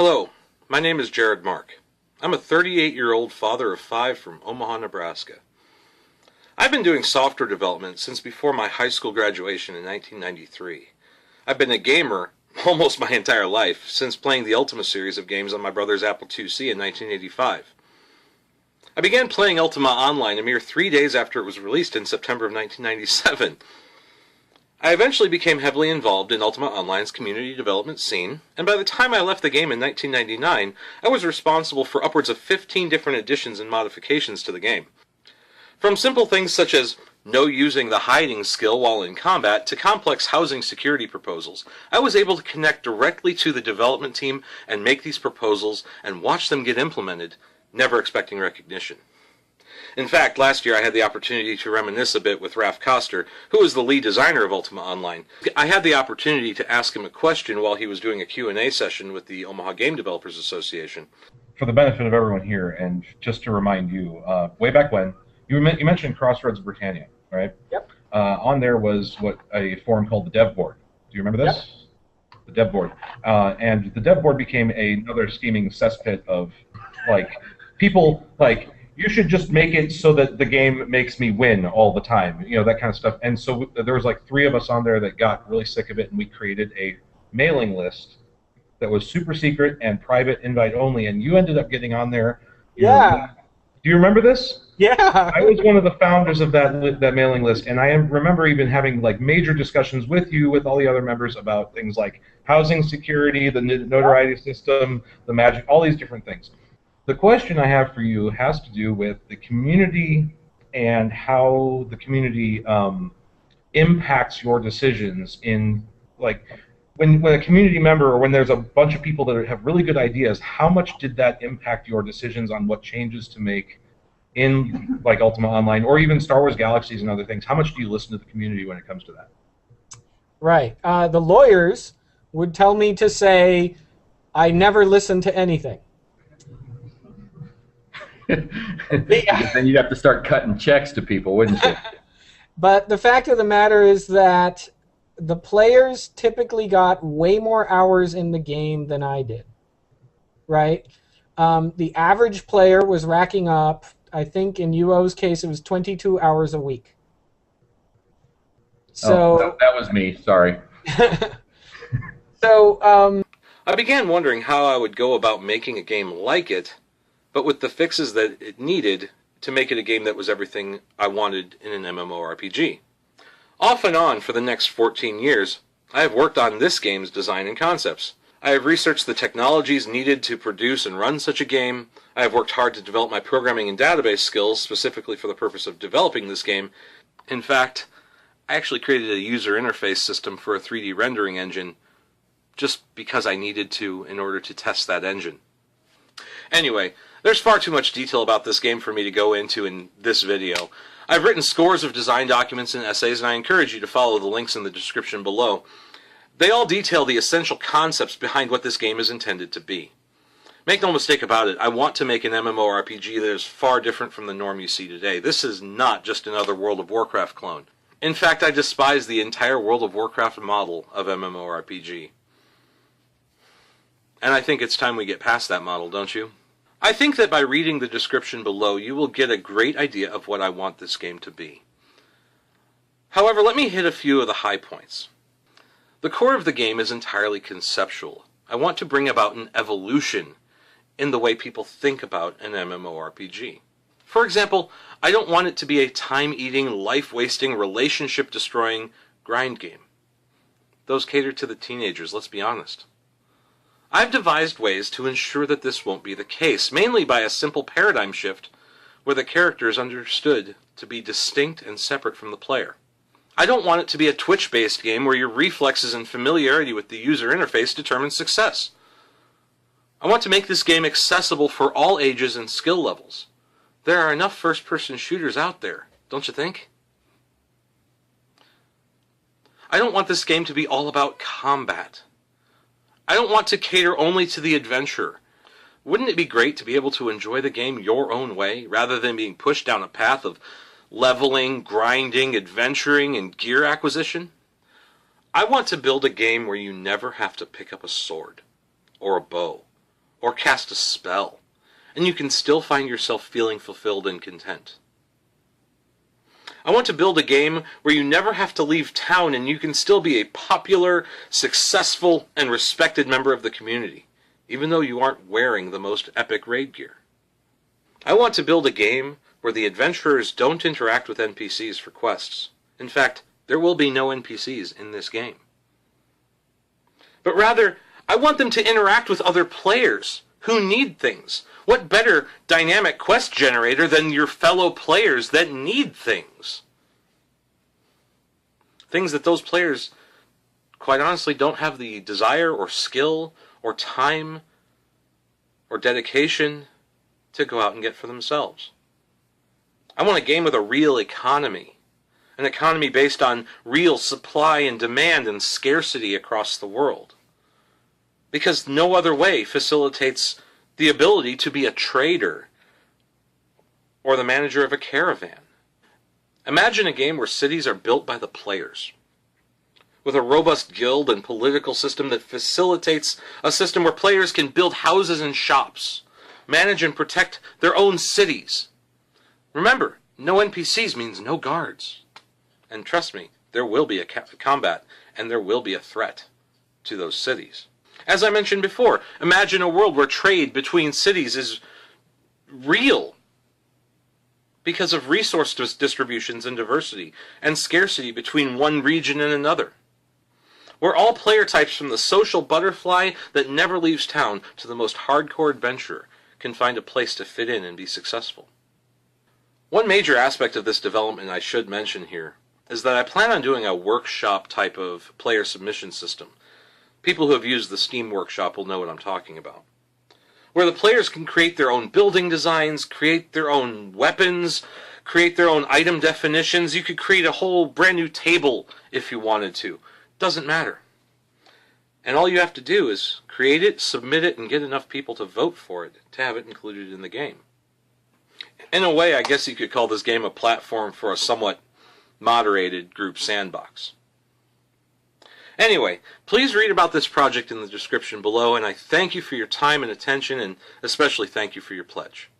Hello, my name is Jared Mark. I'm a 38-year-old father of 5 from Omaha, Nebraska. I've been doing software development since before my high school graduation in 1993. I've been a gamer almost my entire life, since playing the Ultima series of games on my brother's Apple IIc in 1985. I began playing Ultima Online a mere 3 days after it was released in September of 1997. I eventually became heavily involved in Ultima Online's community development scene, and by the time I left the game in 1999, I was responsible for upwards of 15 different additions and modifications to the game. From simple things such as no using the hiding skill while in combat to complex housing security proposals, I was able to connect directly to the development team and make these proposals and watch them get implemented, never expecting recognition. In fact, last year I had the opportunity to reminisce a bit with Ralph Koster, who is the lead designer of Ultima Online. I had the opportunity to ask him a question while he was doing a Q&A session with the Omaha Game Developers Association. For the benefit of everyone here, and just to remind you, way back when, you mentioned Crossroads Britannia, right? Yep. On there was a forum called the Dev Board. Do you remember this? Yep. The Dev Board. And the Dev Board became another steaming cesspit of, people, you should just make it so that the game makes me win all the time, that kind of stuff. And so there was 3 of us on there that got really sick of it, and we created a mailing list that was super secret and private invite only, and you ended up getting on there. Yeah. Do you remember this? Yeah. I was one of the founders of that mailing list, and I remember even having major discussions with you, with all the other members, about things like housing security, the notoriety system, the magic, all these different things. The question I have for you has to do with the community and how the community impacts your decisions in, when a community member, or when there's a bunch of people that have really good ideas, how much did that impact your decisions on what changes to make in Ultima Online, or even Star Wars Galaxies and other things? How much do you listen to the community when it comes to that? Right. The lawyers would tell me to say, I never listen to anything. Then you'd have to start cutting checks to people, wouldn't you? But the fact of the matter is that the players typically got way more hours in the game than I did. Right? The average player was racking up, I think in UO's case, it was 22 hours a week. So that was me. Sorry. So I began wondering how I would go about making a game like it, but with the fixes that it needed to make it a game that was everything I wanted in an MMORPG. Off and on for the next 14 years, I have worked on this game's design and concepts. I have researched the technologies needed to produce and run such a game. I have worked hard to develop my programming and database skills specifically for the purpose of developing this game. In fact, I actually created a user interface system for a 3D rendering engine just because I needed to in order to test that engine. Anyway, there's far too much detail about this game for me to go into in this video. I've written scores of design documents and essays, and I encourage you to follow the links in the description below. They all detail the essential concepts behind what this game is intended to be. Make no mistake about it, I want to make an MMORPG that is far different from the norm you see today. This is not just another World of Warcraft clone. In fact, I despise the entire World of Warcraft model of MMORPG. And I think it's time we get past that model, don't you? I think that by reading the description below, you will get a great idea of what I want this game to be. However, let me hit a few of the high points. The core of the game is entirely conceptual. I want to bring about an evolution in the way people think about an MMORPG. For example, I don't want it to be a time-eating, life-wasting, relationship-destroying grind game. Those cater to the teenagers, let's be honest. I've devised ways to ensure that this won't be the case, mainly by a simple paradigm shift where the character is understood to be distinct and separate from the player. I don't want it to be a Twitch-based game where your reflexes and familiarity with the user interface determine success. I want to make this game accessible for all ages and skill levels. There are enough first-person shooters out there, don't you think? I don't want this game to be all about combat. I don't want to cater only to the adventurer. Wouldn't it be great to be able to enjoy the game your own way, rather than being pushed down a path of leveling, grinding, adventuring, and gear acquisition? I want to build a game where you never have to pick up a sword, or a bow, or cast a spell, and you can still find yourself feeling fulfilled and content. I want to build a game where you never have to leave town and you can still be a popular, successful, and respected member of the community, even though you aren't wearing the most epic raid gear. I want to build a game where the adventurers don't interact with NPCs for quests. In fact, there will be no NPCs in this game. But rather, I want them to interact with other players who need things. What better dynamic quest generator than your fellow players that need things? Things that those players, quite honestly, don't have the desire or skill or time or dedication to go out and get for themselves. I want a game with a real economy. An economy based on real supply and demand and scarcity across the world. Because no other way facilitates the ability to be a trader or the manager of a caravan. Imagine a game where cities are built by the players, with a robust guild and political system that facilitates a system where players can build houses and shops, manage and protect their own cities. Remember, no NPCs means no guards. And trust me, there will be a combat, and there will be a threat to those cities. As I mentioned before, imagine a world where trade between cities is real because of resource distributions and diversity, and scarcity between one region and another. Where all player types, from the social butterfly that never leaves town to the most hardcore adventurer, can find a place to fit in and be successful. One major aspect of this development I should mention here is that I plan on doing a workshop type of player submission system. People who have used the Steam Workshop will know what I'm talking about. Where the players can create their own building designs, create their own weapons, create their own item definitions. You could create a whole brand new table if you wanted to. Doesn't matter. And all you have to do is create it, submit it, and get enough people to vote for it to have it included in the game. In a way, I guess you could call this game a platform for a somewhat moderated group sandbox. Anyway, please read about this project in the description below, and I thank you for your time and attention, and especially thank you for your pledge.